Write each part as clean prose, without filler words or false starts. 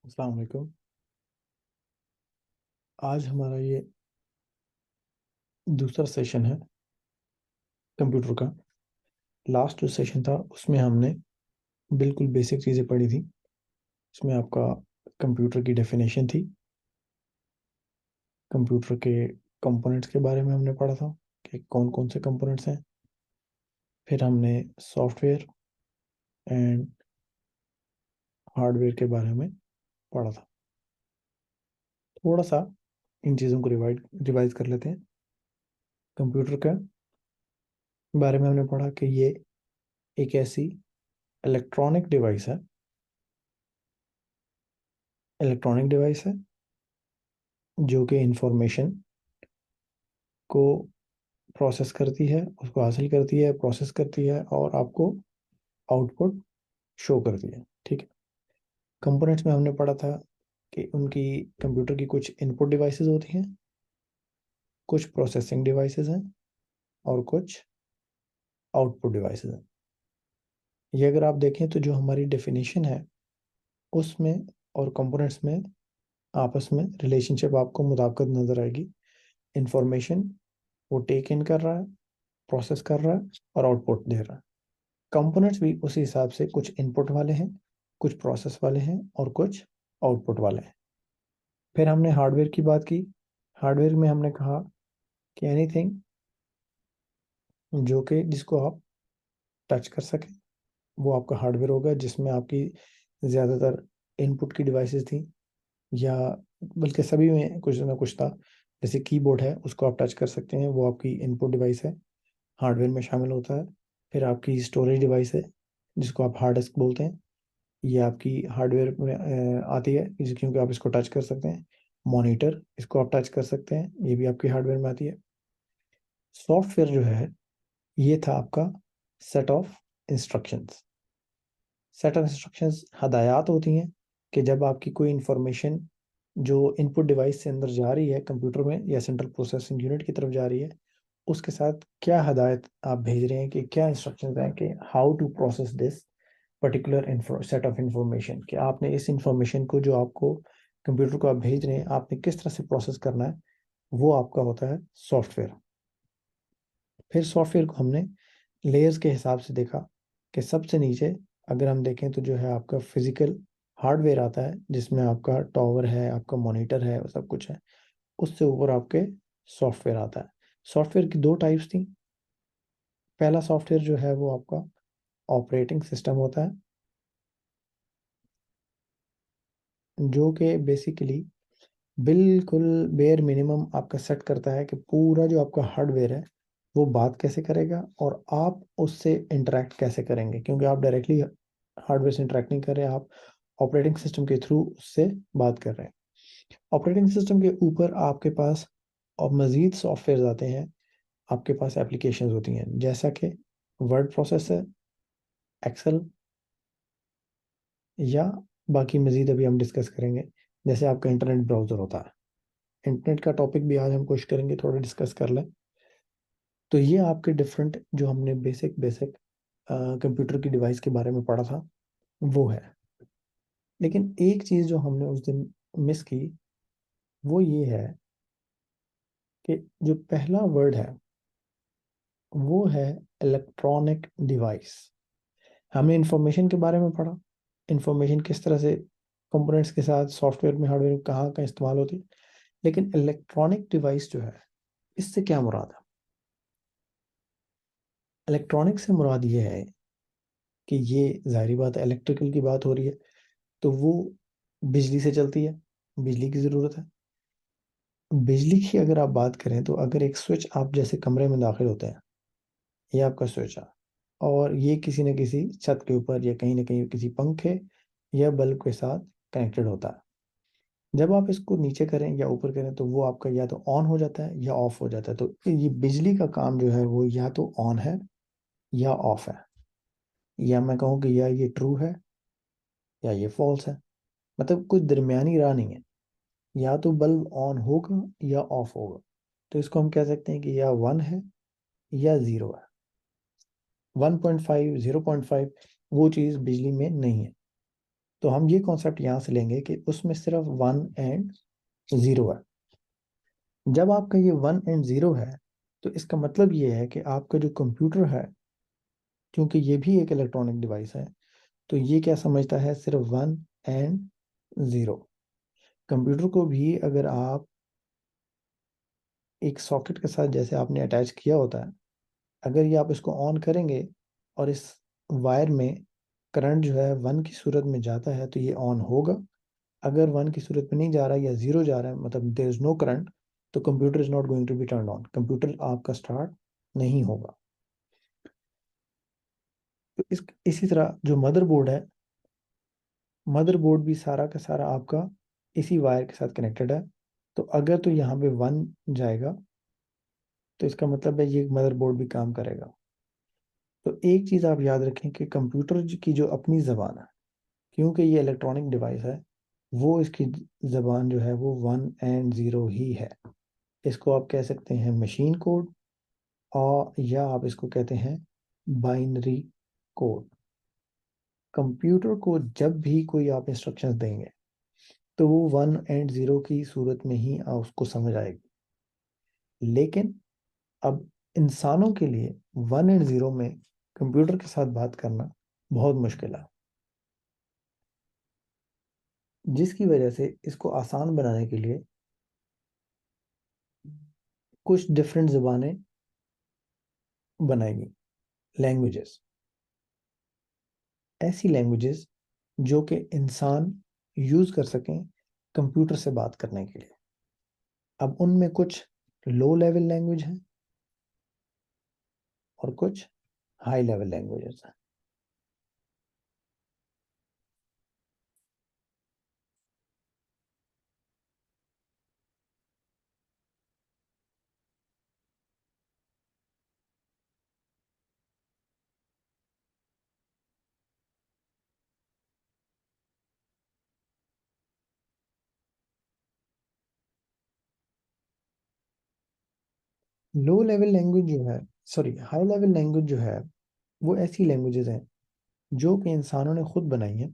अस्सलाम वालेकुम। आज हमारा ये दूसरा सेशन है कंप्यूटर का। लास्ट जो सेशन था उसमें हमने बिल्कुल बेसिक चीज़ें पढ़ी थी। इसमें आपका कंप्यूटर की डेफिनेशन थी, कंप्यूटर के कंपोनेंट्स के बारे में हमने पढ़ा था कि कौन कौन से कंपोनेंट्स हैं। फिर हमने सॉफ्टवेयर एंड हार्डवेयर के बारे में पढ़ा था। थोड़ा सा इन चीज़ों को रिवाइज कर लेते हैं। कंप्यूटर के बारे में हमने पढ़ा कि ये एक ऐसी इलेक्ट्रॉनिक डिवाइस है जो कि इंफॉर्मेशन को प्रोसेस करती है, उसको हासिल करती है, प्रोसेस करती है और आपको आउटपुट शो करती है। ठीक है। कंपोनेंट्स में हमने पढ़ा था कि उनकी कंप्यूटर की कुछ इनपुट डिवाइसेस होती हैं, कुछ प्रोसेसिंग डिवाइसेस हैं और कुछ आउटपुट डिवाइसेस हैं। ये अगर आप देखें तो जो हमारी डेफिनेशन है उसमें और कंपोनेंट्स में आपस में रिलेशनशिप आपको मुताबिकत नजर आएगी। इंफॉर्मेशन वो टेक इन कर रहा है, प्रोसेस कर रहा है और आउटपुट दे रहा है। कंपोनेंट्स भी उसी हिसाब से कुछ इनपुट वाले हैं, कुछ प्रोसेस वाले हैं और कुछ आउटपुट वाले हैं। फिर हमने हार्डवेयर की बात की। हार्डवेयर में हमने कहा कि एनीथिंग जो कि जिसको आप टच कर सकें वो आपका हार्डवेयर होगा, जिसमें आपकी ज़्यादातर इनपुट की डिवाइसेस थी, या बल्कि सभी में कुछ ना कुछ था। जैसे कीबोर्ड है, उसको आप टच कर सकते हैं, वो आपकी इनपुट डिवाइस है, हार्डवेयर में शामिल होता है। फिर आपकी स्टोरेज डिवाइस है जिसको आप हार्ड डिस्क बोलते हैं, ये आपकी हार्डवेयर में आती है, क्योंकि आप इसको टच कर सकते हैं। मॉनिटर, इसको आप टच कर सकते हैं, ये भी आपकी हार्डवेयर में आती है। सॉफ्टवेयर जो है ये था आपका set of instructions. Set of instructions हदायत होती हैं कि जब आपकी कोई इंफॉर्मेशन जो इनपुट डिवाइस से अंदर जा रही है कंप्यूटर में या सेंट्रल प्रोसेसिंग यूनिट की तरफ जा रही है, उसके साथ क्या हदायत आप भेज रहे हैं, कि क्या इंस्ट्रक्शंस हैं कि how to process this particular set of information, कि आपने इस इंफॉर्मेशन को जो आपको कंप्यूटर को आप भेज रहे हैं आपने किस तरह से प्रोसेस करना है, वो आपका होता है सॉफ्टवेयर। फिर सॉफ्टवेयर को हमने लेयर्स के हिसाब से देखा कि सबसे नीचे अगर हम देखें तो जो है आपका फिजिकल हार्डवेयर आता है, जिसमें आपका टावर है, आपका मॉनिटर है, वो सब कुछ है। उससे ऊपर आपके सॉफ्टवेयर आता है। सॉफ्टवेयर की दो टाइप्स थी। पहला सॉफ्टवेयर जो है वो आपका ऑपरेटिंग सिस्टम होता है, जो कि बेसिकली बिल्कुल बेयर मिनिमम आपका सेट करता है कि पूरा जो आपका हार्डवेयर है वो बात कैसे करेगा और आप उससे इंटरेक्ट कैसे करेंगे, क्योंकि आप डायरेक्टली हार्डवेयर से इंटरेक्ट नहीं कर रहे हैं, आप ऑपरेटिंग सिस्टम के थ्रू उससे बात कर रहे हैं। ऑपरेटिंग सिस्टम के ऊपर आपके पास और मज़ीद सॉफ्टवेयर आते हैं, आपके पास एप्लीकेशंस होती हैं, जैसा कि वर्ड प्रोसेसर, एक्सेल, या बाकी मज़ीद अभी हम डिस्कस करेंगे, जैसे आपका इंटरनेट ब्राउज़र होता है। इंटरनेट का टॉपिक भी आज हम कोशिश करेंगे थोड़ा डिस्कस कर लें। तो ये आपके डिफरेंट जो हमने बेसिक बेसिक कंप्यूटर की डिवाइस के बारे में पढ़ा था वो है। लेकिन एक चीज़ जो हमने उस दिन मिस की वो ये है कि जो पहला वर्ड है वो है इलेक्ट्रॉनिक डिवाइस। हमने इंफॉर्मेशन के बारे में पढ़ा, इंफॉर्मेशन किस तरह से कंपोनेंट्स के साथ सॉफ्टवेयर में हार्डवेयर में कहाँ का इस्तेमाल होती है। लेकिन इलेक्ट्रॉनिक डिवाइस जो है इससे क्या मुराद है? इलेक्ट्रॉनिक से मुराद ये है कि ये जाहिर बात है इलेक्ट्रिकल की बात हो रही है, तो वो बिजली से चलती है, बिजली की ज़रूरत है। बिजली की अगर आप बात करें तो अगर एक स्विच आप जैसे कमरे में दाखिल होते हैं, ये आपका स्विच है और ये किसी न किसी छत के ऊपर या कहीं ना कहीं किसी पंखे या बल्ब के साथ कनेक्टेड होता है। जब आप इसको नीचे करें या ऊपर करें तो वो आपका या तो ऑन हो जाता है या ऑफ हो जाता है। तो ये बिजली का काम जो है वो या तो ऑन है या ऑफ है, या मैं कहूँ कि या ये ट्रू है या ये फॉल्स है। मतलब कोई दरमियानी राह नहीं है, या तो बल्ब ऑन होगा या ऑफ होगा। तो इसको हम कह सकते हैं कि या वन है या ज़ीरो है। 1.5, 0.5 वो चीज़ बिजली में नहीं है। तो हम ये कॉन्सेप्ट यहाँ से लेंगे कि उसमें सिर्फ 1 एंड 0 है। जब आपका ये 1 एंड 0 है तो इसका मतलब ये है कि आपका जो कंप्यूटर है, क्योंकि ये भी एक इलेक्ट्रॉनिक डिवाइस है, तो ये क्या समझता है, सिर्फ 1 एंड 0। कंप्यूटर को भी अगर आप एक सॉकेट के साथ जैसे आपने अटैच किया होता है, अगर ये आप इसको ऑन करेंगे और इस वायर में करंट जो है 1 की सूरत में जाता है तो ये ऑन होगा। अगर 1 की सूरत में नहीं जा रहा है या 0 जा रहा है, मतलब देयर इज नो करंट, तो computer is not going to be turn on, computer आपका स्टार्ट नहीं होगा। तो इसी तरह जो मदरबोर्ड है, मदरबोर्ड भी सारा का सारा आपका इसी वायर के साथ कनेक्टेड है। तो अगर तो यहाँ पे 1 जाएगा तो इसका मतलब है ये मदरबोर्ड भी काम करेगा। तो एक चीज़ आप याद रखें कि कंप्यूटर की जो अपनी ज़बान है, क्योंकि ये इलेक्ट्रॉनिक डिवाइस है, वो इसकी ज़बान जो है वो 1 एंड 0 ही है। इसको आप कह सकते हैं मशीन कोड, और या आप इसको कहते हैं बाइनरी कोड। कंप्यूटर को जब भी कोई आप इंस्ट्रक्शंस देंगे तो वो 1 एंड 0 की सूरत में ही उसको समझ आएगी। लेकिन अब इंसानों के लिए 1 एंड 0 में कंप्यूटर के साथ बात करना बहुत मुश्किल है, जिसकी वजह से इसको आसान बनाने के लिए कुछ डिफरेंट ज़बानें बनाएंगी, लैंग्वेजेस, ऐसी लैंग्वेजेस जो कि इंसान यूज़ कर सकें कंप्यूटर से बात करने के लिए। अब उनमें कुछ लो लेवल लैंग्वेज हैं और कुछ हाई लेवल लैंग्वेजेस हैं। लो लेवल लैंग्वेज जो है, सॉरी हाई लेवल लैंग्वेज जो है, वो ऐसी लैंग्वेजेस हैं जो कि इंसानों ने खुद बनाई हैं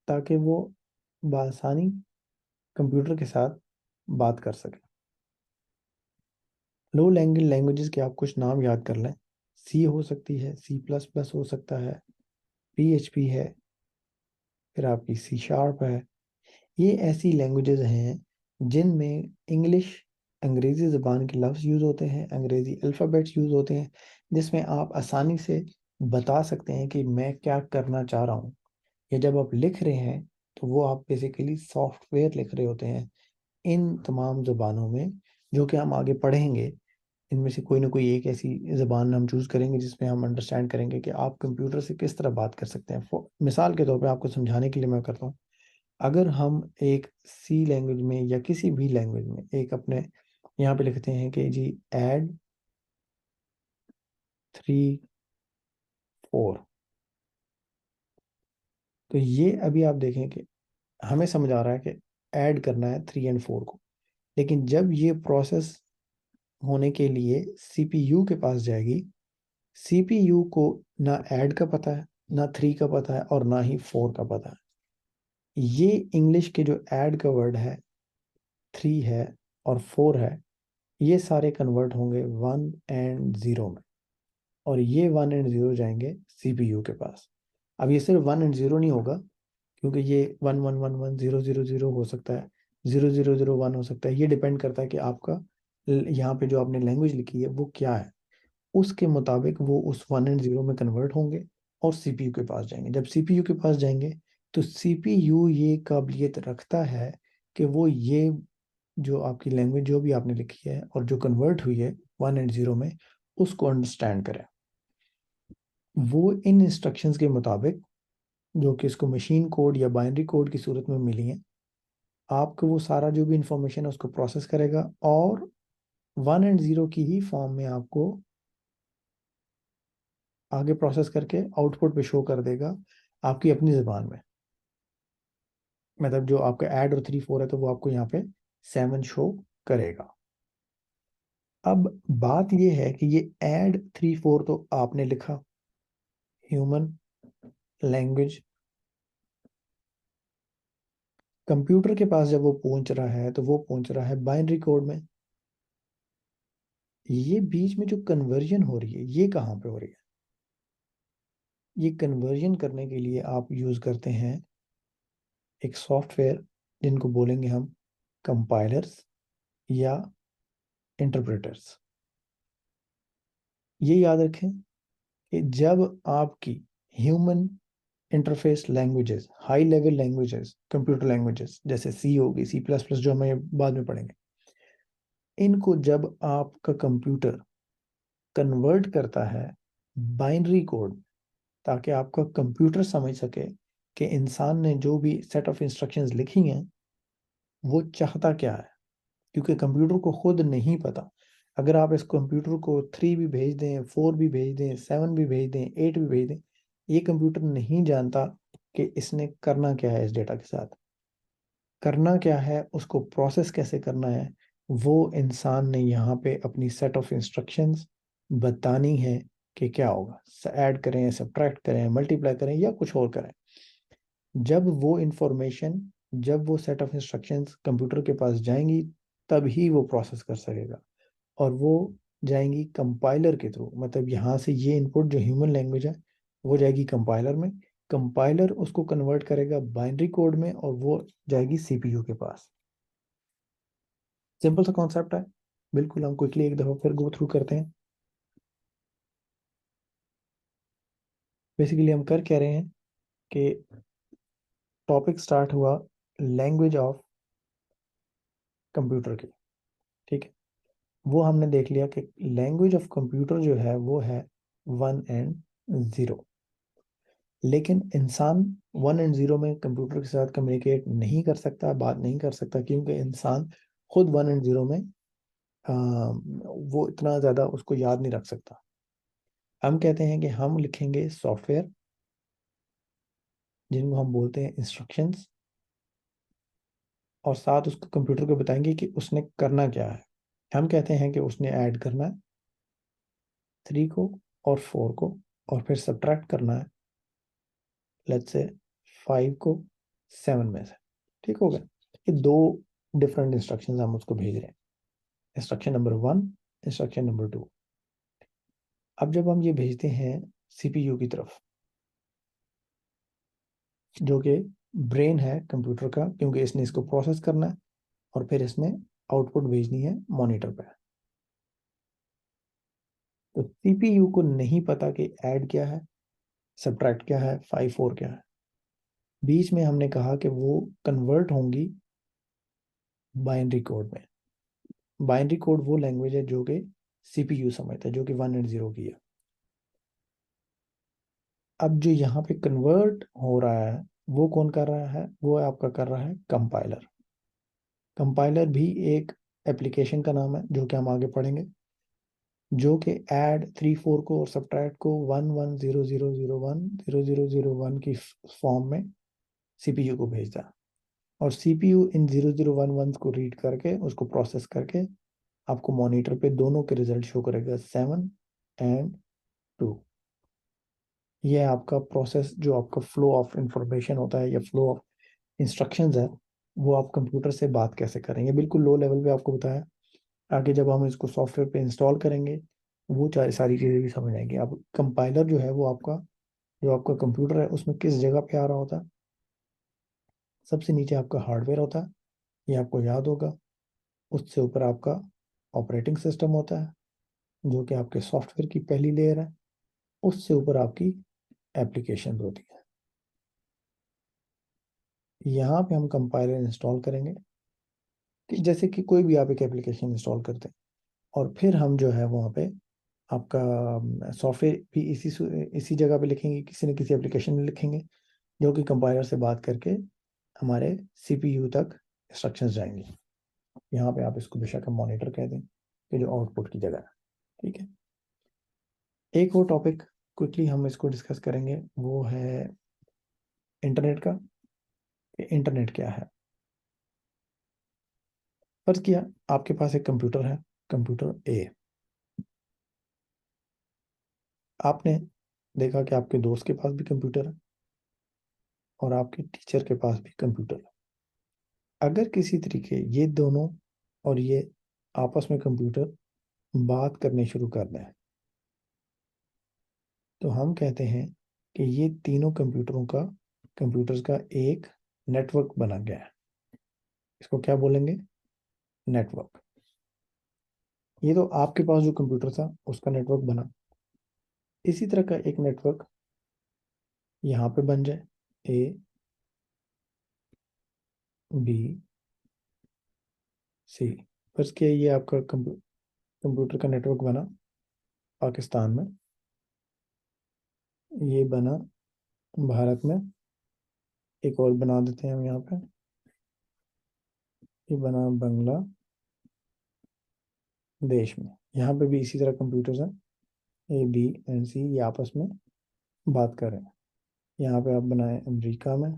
ताकि वो बआसानी कंप्यूटर के साथ बात कर सकें। लो लैंग्वेज लैंग्वेजेस के आप कुछ नाम याद कर लें। सी हो सकती है, सी प्लस प्लस हो सकता है, PHP है, फिर आपकी C# है। ये ऐसी लैंग्वेजेस हैं जिनमें इंग्लिश, अंग्रेज़ी ज़बान के लफ्ज़ यूज़ होते हैं, अंग्रेज़ी अल्फ़ाबेट्स यूज़ होते हैं, जिसमें आप आसानी से बता सकते हैं कि मैं क्या करना चाह रहा हूँ। या जब आप लिख रहे हैं तो वो आप बेसिकली सॉफ्टवेयर लिख रहे होते हैं इन तमाम ज़बानों में, जो कि हम आगे पढ़ेंगे। इनमें से कोई ना कोई एक ऐसी ज़बान हम चूज़ करेंगे जिसमें हम अंडरस्टैंड करेंगे कि आप कंप्यूटर से किस तरह बात कर सकते हैं। मिसाल के तौर पे आपको समझाने के लिए मैं करता हूँ, अगर हम एक सी लैंग्वेज में या किसी भी लैंग्वेज में एक अपने यहाँ पे लिखते हैं कि जी ऐड 3 4, तो ये अभी आप देखें कि हमें समझ आ रहा है कि ऐड करना है 3 और 4 को। लेकिन जब ये प्रोसेस होने के लिए CPU के पास जाएगी, CPU को ना ऐड का पता है, ना 3 का पता है, और ना ही 4 का पता है। ये इंग्लिश के जो ऐड का वर्ड है, 3 है और 4 है, ये सारे कन्वर्ट होंगे 1 एंड 0 में, और ये 1 एंड 0 जाएंगे CPU के पास। अब ये सिर्फ 1 एंड 0 नहीं होगा, क्योंकि ये 1 1 1 1 0 0 0 हो सकता है, 0 0 0 1 हो सकता है। ये डिपेंड करता है कि आपका यहाँ पे जो आपने लैंग्वेज लिखी है वो क्या है, उसके मुताबिक वो उस 1 एंड 0 में कन्वर्ट होंगे और CPU के पास जाएंगे। जब CPU के पास जाएंगे तो CPU ये काबिलियत रखता है कि वो ये जो आपकी लैंग्वेज जो भी आपने लिखी है और जो कन्वर्ट हुई है 1 एंड 0 में, उसको अंडरस्टैंड करें। वो इन इंस्ट्रक्शंस के मुताबिक, जो कि इसको मशीन कोड या बाइनरी कोड की सूरत में मिली हैं, आपको वो सारा जो भी इंफॉर्मेशन है उसको प्रोसेस करेगा और 1 एंड 0 की ही फॉर्म में आपको आगे प्रोसेस करके आउटपुट पे शो कर देगा आपकी अपनी ज़बान में। मतलब जो आपका ऐड और 3 4 है तो वो आपको यहाँ पे 7 शो करेगा। अब बात ये है कि ये ऐड 3 4 तो आपने लिखा, ह्यूमन लैंग्वेज कंप्यूटर के पास जब वो पहुंच रहा है तो वो पहुंच रहा है बाइनरी कोड में। ये बीच में जो कन्वर्जन हो रही है ये कहाँ पे हो रही है? ये कन्वर्जन करने के लिए आप यूज करते हैं एक सॉफ्टवेयर जिनको बोलेंगे हम कंपाइलर्स या इंटरप्रेटर्स। ये याद रखें कि जब आपकी human interface languages, high level languages, computer languages जैसे सी होगी, सी प्लस प्लस जो हमें बाद में पढ़ेंगे, इनको जब आपका कंप्यूटर कन्वर्ट करता है बाइनरी कोड, ताकि आपका कंप्यूटर समझ सके कि इंसान ने जो भी सेट ऑफ इंस्ट्रक्शंस लिखी हैं वो चाहता क्या है, क्योंकि कंप्यूटर को खुद नहीं पता। अगर आप इस कंप्यूटर को 3 भी भेज दें, 4 भी भेज दें, 7 भी भेज दें, 8 भी भेज दें, ये कंप्यूटर नहीं जानता कि इसने करना क्या है, इस डेटा के साथ करना क्या है, उसको प्रोसेस कैसे करना है। वो इंसान ने यहाँ पे अपनी सेट ऑफ इंस्ट्रक्शंस बतानी है कि क्या होगा, ऐड करें, सब्ट्रैक्ट करें, मल्टीप्लाई करें या कुछ और करें। जब वो इंफॉर्मेशन, जब वो सेट ऑफ इंस्ट्रक्शंस कंप्यूटर के पास जाएंगी तभी वो प्रोसेस कर सकेगा। और वो जाएंगी कंपाइलर के थ्रू, मतलब यहाँ से ये इनपुट जो ह्यूमन लैंग्वेज है वो जाएगी कंपाइलर में, कंपाइलर उसको कन्वर्ट करेगा बाइनरी कोड में और वो जाएगी सीपीयू के पास। सिंपल सा कॉन्सेप्ट है। बिल्कुल, हम क्विकली एक दफा फिर गो थ्रू करते हैं। बेसिकली हम कर क्या रहे हैं कि टॉपिक स्टार्ट हुआ लैंग्वेज ऑफ कंप्यूटर की। ठीक है, वो हमने देख लिया कि लैंग्वेज ऑफ कंप्यूटर जो है वो है 1 एंड 0। लेकिन इंसान 1 एंड 0 में कंप्यूटर के साथ कम्युनिकेट नहीं कर सकता, बात नहीं कर सकता, क्योंकि इंसान खुद 1 एंड 0 में वो इतना ज़्यादा उसको याद नहीं रख सकता। हम कहते हैं कि हम लिखेंगे सॉफ्टवेयर जिनको हम बोलते हैं इंस्ट्रक्शंस, और साथ उसको कंप्यूटर को बताएंगे कि उसने करना क्या है। हम कहते हैं कि उसने ऐड करना है 3 को और 4 को, और फिर सब्ट्रैक्ट करना है लेट्स से 5 को 7 में से। ठीक हो गया। ये दो डिफरेंट इंस्ट्रक्शंस हम उसको भेज रहे हैं, इंस्ट्रक्शन नंबर 1, इंस्ट्रक्शन नंबर 2। अब जब हम ये भेजते हैं सीपीयू की तरफ, जो कि ब्रेन है कंप्यूटर का, क्योंकि इसने इसको प्रोसेस करना है और फिर इसने आउटपुट भेजनी है मॉनिटर पे। तो सीपीयू को नहीं पता कि ऐड क्या है, सब्ट्रैक्ट क्या है, 5 4 क्या है। बीच में हमने कहा कि वो कन्वर्ट होंगी बाइनरी कोड में। बाइनरी कोड वो लैंग्वेज है जो कि सीपीयू समझता है, जो कि 1 एंड 0 की है। अब जो यहाँ पे कन्वर्ट हो रहा है वो कौन कर रहा है? वो आपका कर रहा है कंपाइलर। कंपाइलर भी एक एप्लीकेशन का नाम है जो कि हम आगे पढ़ेंगे, जो कि ऐड 3 4 को और सब्ट्रैक्ट को 1 1 0 0 0 1 0 0 0 1 की फॉर्म में सीपीयू को भेजता है। और सीपीयू इन 0 0 1 1 को रीड करके उसको प्रोसेस करके आपको मॉनिटर पे दोनों के रिजल्ट शो करेगा, 7 एंड 2। ये आपका प्रोसेस, जो आपका फ्लो ऑफ इंफॉर्मेशन होता है या फ्लो ऑफ इंस्ट्रक्शंस है, वो आप कंप्यूटर से बात कैसे करेंगे, बिल्कुल लो लेवल पे आपको बताया। आगे जब हम इसको सॉफ्टवेयर पे इंस्टॉल करेंगे वो सारी चीज़ें भी समझ आएंगी। अब कंपाइलर जो है वो आपका, जो आपका कंप्यूटर है उसमें किस जगह पे आ रहा होता है? सबसे नीचे आपका हार्डवेयर होता है, ये आपको याद होगा। उससे ऊपर आपका ऑपरेटिंग सिस्टम होता है, जो कि आपके सॉफ्टवेयर की पहली लेयर है। उससे ऊपर आपकी एप्लीकेशन होती है। यहाँ पे हम कंपाइलर इंस्टॉल करेंगे, कि जैसे कि कोई भी आप एक एप्लीकेशन इंस्टॉल करते हैं, और फिर हम जो है वहाँ पे आपका सॉफ्टवेयर भी इसी जगह पे लिखेंगे, किसी न किसी एप्लीकेशन में लिखेंगे, जो कि कंपाइलर से बात करके हमारे सीपीयू तक इंस्ट्रक्शंस जाएंगे। यहाँ पे आप इसको बेशक हम मॉनिटर कह दें, कि जो आउटपुट की जगह है। ठीक है, एक और टॉपिक क्विकली हम इसको डिस्कस करेंगे, वो है इंटरनेट का। कि इंटरनेट क्या है? फर्ज किया आपके पास एक कंप्यूटर है, कंप्यूटर ए। आपने देखा कि आपके दोस्त के पास भी कंप्यूटर है और आपके टीचर के पास भी कंप्यूटर है। अगर किसी तरीके ये दोनों और ये आपस में कंप्यूटर बात करने शुरू कर दें, तो हम कहते हैं कि ये तीनों कंप्यूटर्स का एक नेटवर्क बना गया है। इसको क्या बोलेंगे? नेटवर्क। ये तो आपके पास जो कंप्यूटर था उसका नेटवर्क बना, इसी तरह का एक नेटवर्क यहाँ पे बन जाए, ए बी सी। बस क्या ये आपका कंप्यूटर का नेटवर्क बना पाकिस्तान में, ये बना भारत में, एक और बना देते हैं हम यहाँ पे, ये बना बांग्लादेश में। यहाँ पे भी इसी तरह कंप्यूटर्स हैं, ए बी एंड सी, ये आपस में बात कर रहे हैं। यहाँ पे आप बनाए अमेरिका में,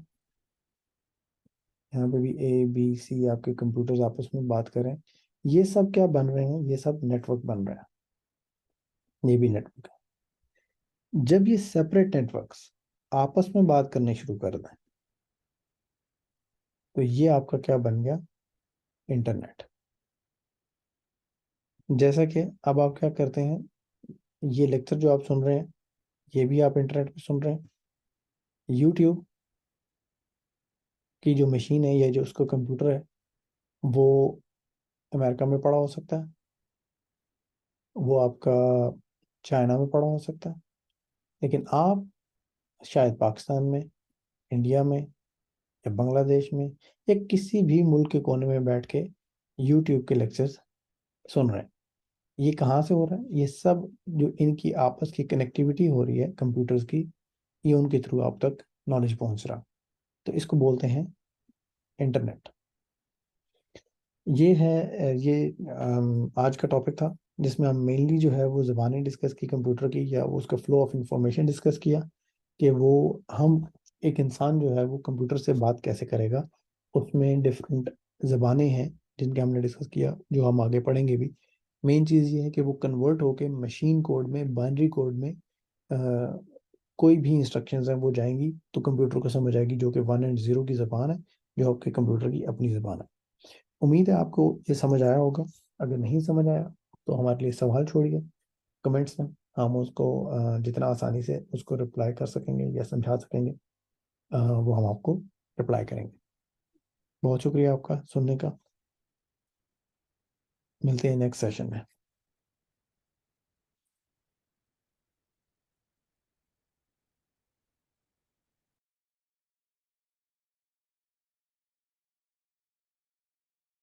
यहाँ पे भी ए बी सी आपके कंप्यूटर्स आपस में बात कर रहे हैं। ये सब क्या बन रहे हैं? ये सब नेटवर्क बन रहे हैं, ये भी नेटवर्क है। जब ये सेपरेट नेटवर्क्स आपस में बात करने शुरू कर दें, तो ये आपका क्या बन गया? इंटरनेट। जैसा कि अब आप क्या करते हैं, ये लेक्चर जो आप सुन रहे हैं ये भी आप इंटरनेट पे सुन रहे हैं। यूट्यूब की जो मशीन है या जो उसका कंप्यूटर है, वो अमेरिका में पड़ा हो सकता है, वो आपका चाइना में पड़ा हो सकता है, लेकिन आप शायद पाकिस्तान में, इंडिया में, या बांग्लादेश में, या किसी भी मुल्क के कोने में बैठ के यूट्यूब के लेक्चर्स सुन रहे हैं। ये कहाँ से हो रहा है? ये सब जो इनकी आपस की कनेक्टिविटी हो रही है कंप्यूटर्स की, ये उनके थ्रू आप तक नॉलेज पहुंच रहा। तो इसको बोलते हैं इंटरनेट। ये है आज का टॉपिक था, जिसमें हम मेनली जो है वो ज़बानें डिस्कस की कंप्यूटर की, या वो उसका फ्लो ऑफ इंफॉर्मेशन डिस्कस किया कि वो हम एक इंसान जो है वो कंप्यूटर से बात कैसे करेगा। उसमें डिफरेंट ज़बानें हैं जिनके हमने डिस्कस किया, जो हम आगे पढ़ेंगे भी। मेन चीज़ ये है कि वो कन्वर्ट होके मशीन कोड में, बाइनरी कोड में कोई भी इंस्ट्रक्शंस हैं वो जाएंगी तो कंप्यूटर को समझ आएगी, जो कि 1 और 0 की ज़बान है, जो आपके कंप्यूटर की अपनी ज़बान है। उम्मीद है आपको ये समझ आया होगा। अगर नहीं समझ आया तो हमारे लिए सवाल छोड़िए कमेंट्स में, हम उसको जितना आसानी से उसको रिप्लाई कर सकेंगे या समझा सकेंगे, वो हम आपको रिप्लाई करेंगे। बहुत शुक्रिया आपका सुनने का। मिलते हैं नेक्स्ट सेशन में।